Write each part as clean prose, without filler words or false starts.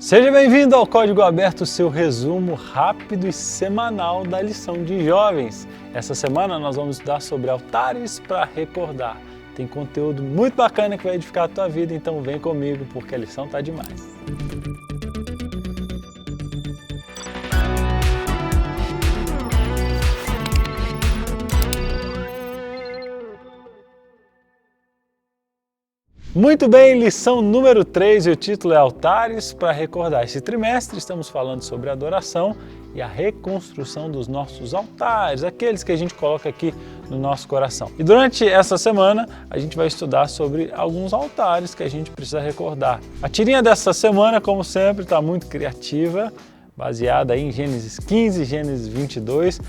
Seja bem-vindo ao Código Aberto, seu resumo rápido e semanal da lição de jovens. Essa semana nós vamos estudar sobre altares para recordar. Tem conteúdo muito bacana que vai edificar a tua vida, então vem comigo porque a lição tá demais. Muito bem, lição número 3 e o título é Altares para Recordar. Esse trimestre estamos falando sobre adoração e a reconstrução dos nossos altares, aqueles que a gente coloca aqui no nosso coração. E durante essa semana a gente vai estudar sobre alguns altares que a gente precisa recordar. A tirinha dessa semana, como sempre, está muito criativa, baseada em Gênesis 15, Gênesis 22.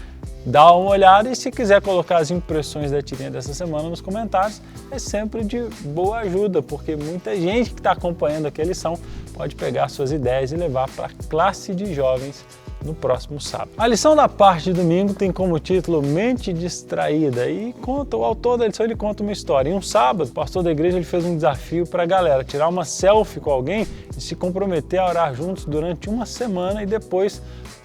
Dá uma olhada e se quiser colocar as impressões da tirinha dessa semana nos comentários, é sempre de boa ajuda, porque muita gente que está acompanhando aqui a lição pode pegar suas ideias e levar para a classe de jovens no próximo sábado. A lição da parte de domingo tem como título Mente Distraída e o autor da lição ele conta uma história. Em um sábado, o pastor da igreja ele fez um desafio para a galera, tirar uma selfie com alguém e se comprometer a orar juntos durante uma semana e depois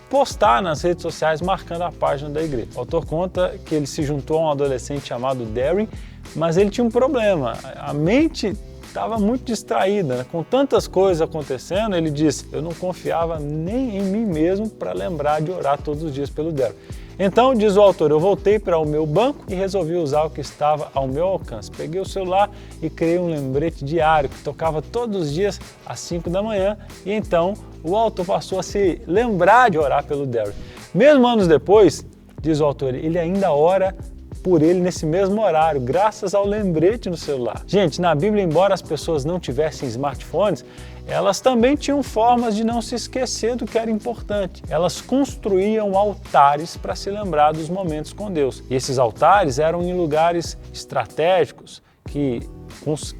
postar nas redes sociais marcando a página da igreja. O autor conta que ele se juntou a um adolescente chamado Darren, mas ele tinha um problema, a mente estava muito distraída, né? Com tantas coisas acontecendo, ele disse, eu não confiava nem em mim mesmo para lembrar de orar todos os dias pelo Darren. Então, diz o autor, eu voltei para o meu banco e resolvi usar o que estava ao meu alcance. Peguei o celular e criei um lembrete diário que tocava todos os dias às 5 da manhã e então o autor passou a se lembrar de orar pelo Darren. Mesmo anos depois, diz o autor, ele ainda ora por ele nesse mesmo horário, graças ao lembrete no celular. Gente, na Bíblia, embora as pessoas não tivessem smartphones, elas também tinham formas de não se esquecer do que era importante. Elas construíam altares para se lembrar dos momentos com Deus. E esses altares eram em lugares estratégicos, que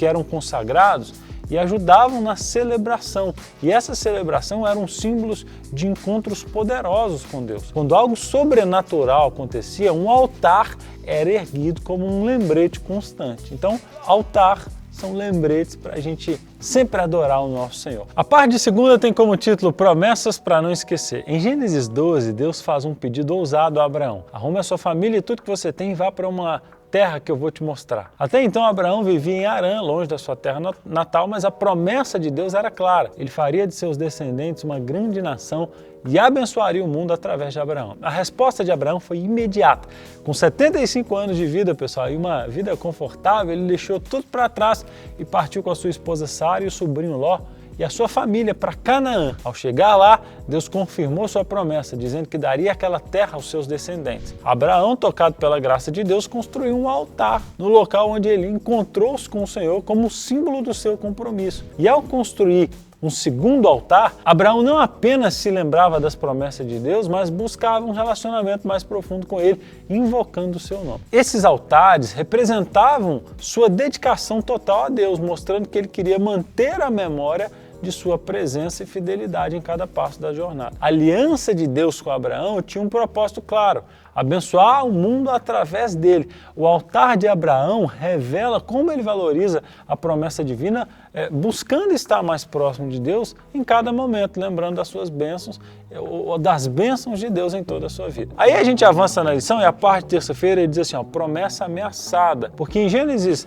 eram consagrados, e ajudavam na celebração. E essa celebração eram símbolos de encontros poderosos com Deus. Quando algo sobrenatural acontecia, um altar era erguido como um lembrete constante. Então, altar são lembretes para a gente sempre adorar o nosso Senhor. A parte de segunda tem como título Promessas para não esquecer. Em Gênesis 12, Deus faz um pedido ousado a Abraão. Arrume a sua família e tudo que você tem e vá para uma terra que eu vou te mostrar. Até então, Abraão vivia em Harã, longe da sua terra natal, mas a promessa de Deus era clara. Ele faria de seus descendentes uma grande nação e abençoaria o mundo através de Abraão. A resposta de Abraão foi imediata. Com 75 anos de vida, pessoal, e uma vida confortável, ele deixou tudo para trás e partiu com a sua esposa Sara e o sobrinho Ló e a sua família para Canaã. Ao chegar lá, Deus confirmou sua promessa, dizendo que daria aquela terra aos seus descendentes. Abraão, tocado pela graça de Deus, construiu um altar no local onde ele encontrou-se com o Senhor como símbolo do seu compromisso. E ao construir um segundo altar, Abraão não apenas se lembrava das promessas de Deus, mas buscava um relacionamento mais profundo com ele, invocando o seu nome. Esses altares representavam sua dedicação total a Deus, mostrando que ele queria manter a memória de sua presença e fidelidade em cada passo da jornada. A aliança de Deus com Abraão tinha um propósito claro, abençoar o mundo através dele. O altar de Abraão revela como ele valoriza a promessa divina, buscando estar mais próximo de Deus em cada momento, lembrando das suas bênçãos, ou das bênçãos de Deus em toda a sua vida. Aí a gente avança na lição e a parte de terça-feira ele diz assim, promessa ameaçada, porque em Gênesis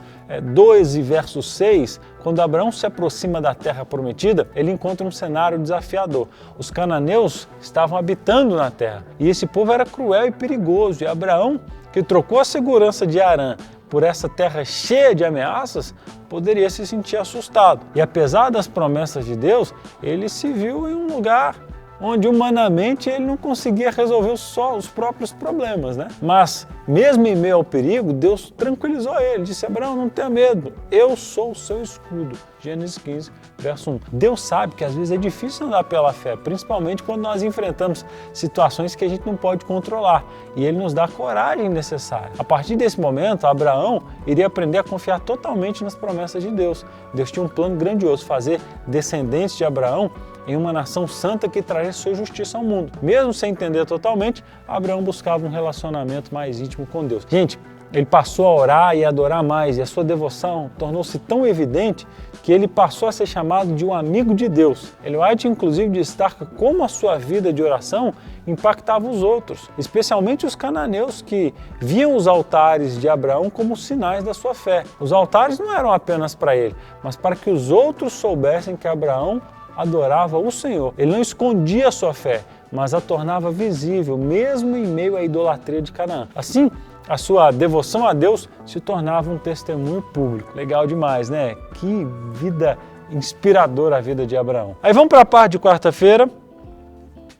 2 e verso 6, quando Abraão se aproxima da terra prometida, ele encontra um cenário desafiador. Os cananeus estavam habitando na terra e esse povo era cruel e perigoso. E Abraão, que trocou a segurança de Harã por essa terra cheia de ameaças, poderia se sentir assustado. E apesar das promessas de Deus, ele se viu em um lugar onde humanamente ele não conseguia resolver só os próprios problemas, né? Mas, mesmo em meio ao perigo, Deus tranquilizou ele, disse, Abraão, não tenha medo, eu sou o seu escudo. Gênesis 15, verso 1. Deus sabe que às vezes é difícil andar pela fé, principalmente quando nós enfrentamos situações que a gente não pode controlar, e Ele nos dá a coragem necessária. A partir desse momento, Abraão iria aprender a confiar totalmente nas promessas de Deus. Deus tinha um plano grandioso, fazer descendentes de Abraão em uma nação santa que traria sua justiça ao mundo. Mesmo sem entender totalmente, Abraão buscava um relacionamento mais íntimo com Deus. Gente, ele passou a orar e adorar mais, e a sua devoção tornou-se tão evidente que ele passou a ser chamado de um amigo de Deus. Ellen White, inclusive, destaca como a sua vida de oração impactava os outros, especialmente os cananeus que viam os altares de Abraão como sinais da sua fé. Os altares não eram apenas para ele, mas para que os outros soubessem que Abraão adorava o Senhor. Ele não escondia a sua fé, mas a tornava visível, mesmo em meio à idolatria de Canaã. Assim, a sua devoção a Deus se tornava um testemunho público. Legal demais, né? Que vida inspiradora a vida de Abraão. Aí vamos para a parte de quarta-feira,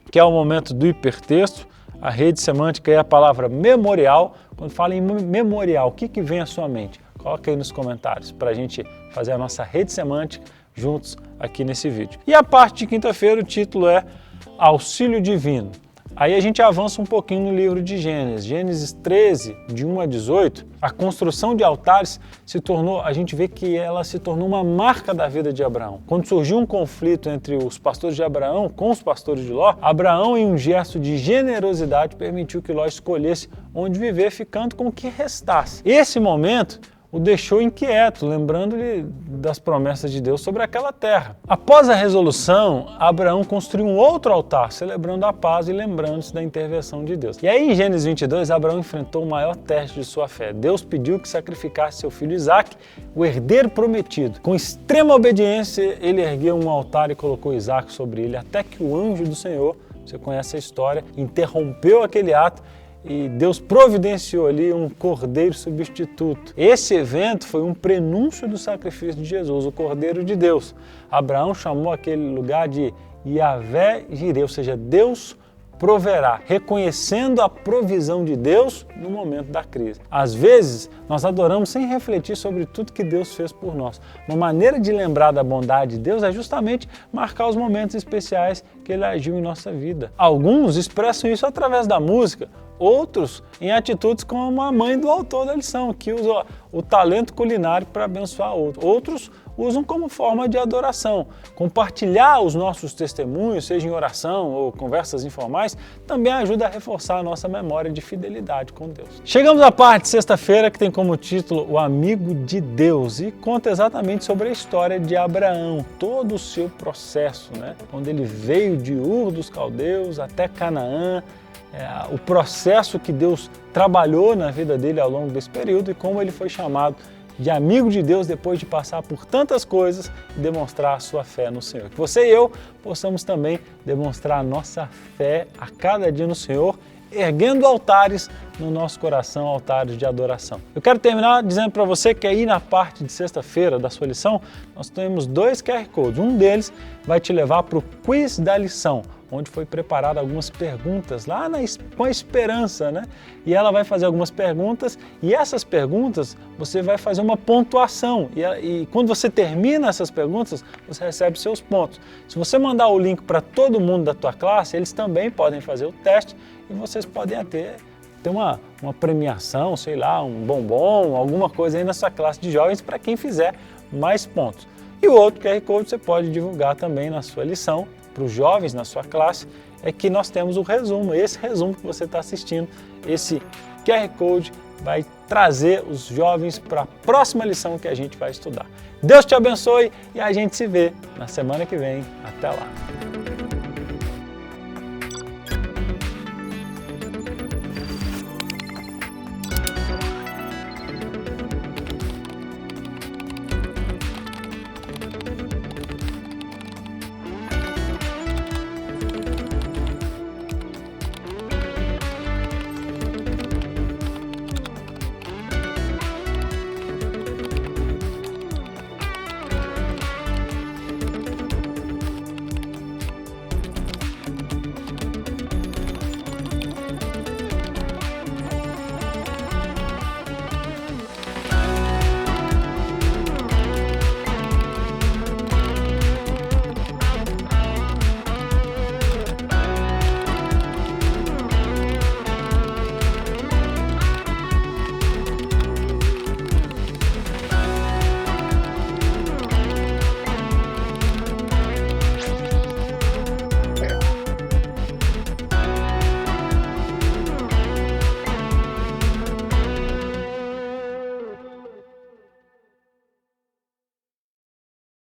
que é o momento do hipertexto. A rede semântica é a palavra memorial. Quando fala em memorial, o que vem à sua mente? Coloca aí nos comentários para a gente fazer a nossa rede semântica juntos aqui nesse vídeo. E a parte de quinta-feira, o título é Auxílio Divino. Aí a gente avança um pouquinho no livro de Gênesis. Gênesis 13, de 1 a 18, a construção de altares a gente vê que ela se tornou uma marca da vida de Abraão. Quando surgiu um conflito entre os pastores de Abraão com os pastores de Ló, Abraão, em um gesto de generosidade, permitiu que Ló escolhesse onde viver, ficando com o que restasse. Esse momento o deixou inquieto, lembrando-lhe das promessas de Deus sobre aquela terra. Após a resolução, Abraão construiu um outro altar, celebrando a paz e lembrando-se da intervenção de Deus. E aí, em Gênesis 22, Abraão enfrentou o maior teste de sua fé. Deus pediu que sacrificasse seu filho Isaque, o herdeiro prometido. Com extrema obediência, ele ergueu um altar e colocou Isaque sobre ele, até que o anjo do Senhor, você conhece a história, interrompeu aquele ato e Deus providenciou ali um cordeiro substituto. Esse evento foi um prenúncio do sacrifício de Jesus, o Cordeiro de Deus. Abraão chamou aquele lugar de Yahvé Jireh, ou seja, Deus proverá, reconhecendo a provisão de Deus no momento da crise. Às vezes, nós adoramos sem refletir sobre tudo que Deus fez por nós. Uma maneira de lembrar da bondade de Deus é justamente marcar os momentos especiais que Ele agiu em nossa vida. Alguns expressam isso através da música, outros em atitudes como a mãe do autor da lição, que usa o talento culinário para abençoar outros. Outros usam como forma de adoração. Compartilhar os nossos testemunhos, seja em oração ou conversas informais, também ajuda a reforçar a nossa memória de fidelidade com Deus. Chegamos à parte de sexta-feira, que tem como título O Amigo de Deus, e conta exatamente sobre a história de Abraão, todo o seu processo, né? Quando ele veio de Ur dos Caldeus até Canaã, o processo que Deus trabalhou na vida dele ao longo desse período e como ele foi chamado de amigo de Deus depois de passar por tantas coisas e demonstrar a sua fé no Senhor. Que você e eu possamos também demonstrar a nossa fé a cada dia no Senhor, erguendo altares no nosso coração, altares de adoração. Eu quero terminar dizendo para você que aí na parte de sexta-feira da sua lição, nós temos 2 QR Codes. Um deles vai te levar para o quiz da lição, onde foi preparada algumas perguntas lá com a Esperança, né? E ela vai fazer algumas perguntas e essas perguntas você vai fazer uma pontuação e quando você termina essas perguntas, você recebe seus pontos. Se você mandar o link para todo mundo da tua classe, eles também podem fazer o teste e vocês podem ter uma premiação, sei lá, um bombom, alguma coisa aí na sua classe de jovens para quem fizer mais pontos. E o outro QR Code você pode divulgar também na sua lição, para os jovens na sua classe, é que nós temos o resumo. Esse resumo que você está assistindo, esse QR Code vai trazer os jovens para a próxima lição que a gente vai estudar. Deus te abençoe e a gente se vê na semana que vem. Até lá!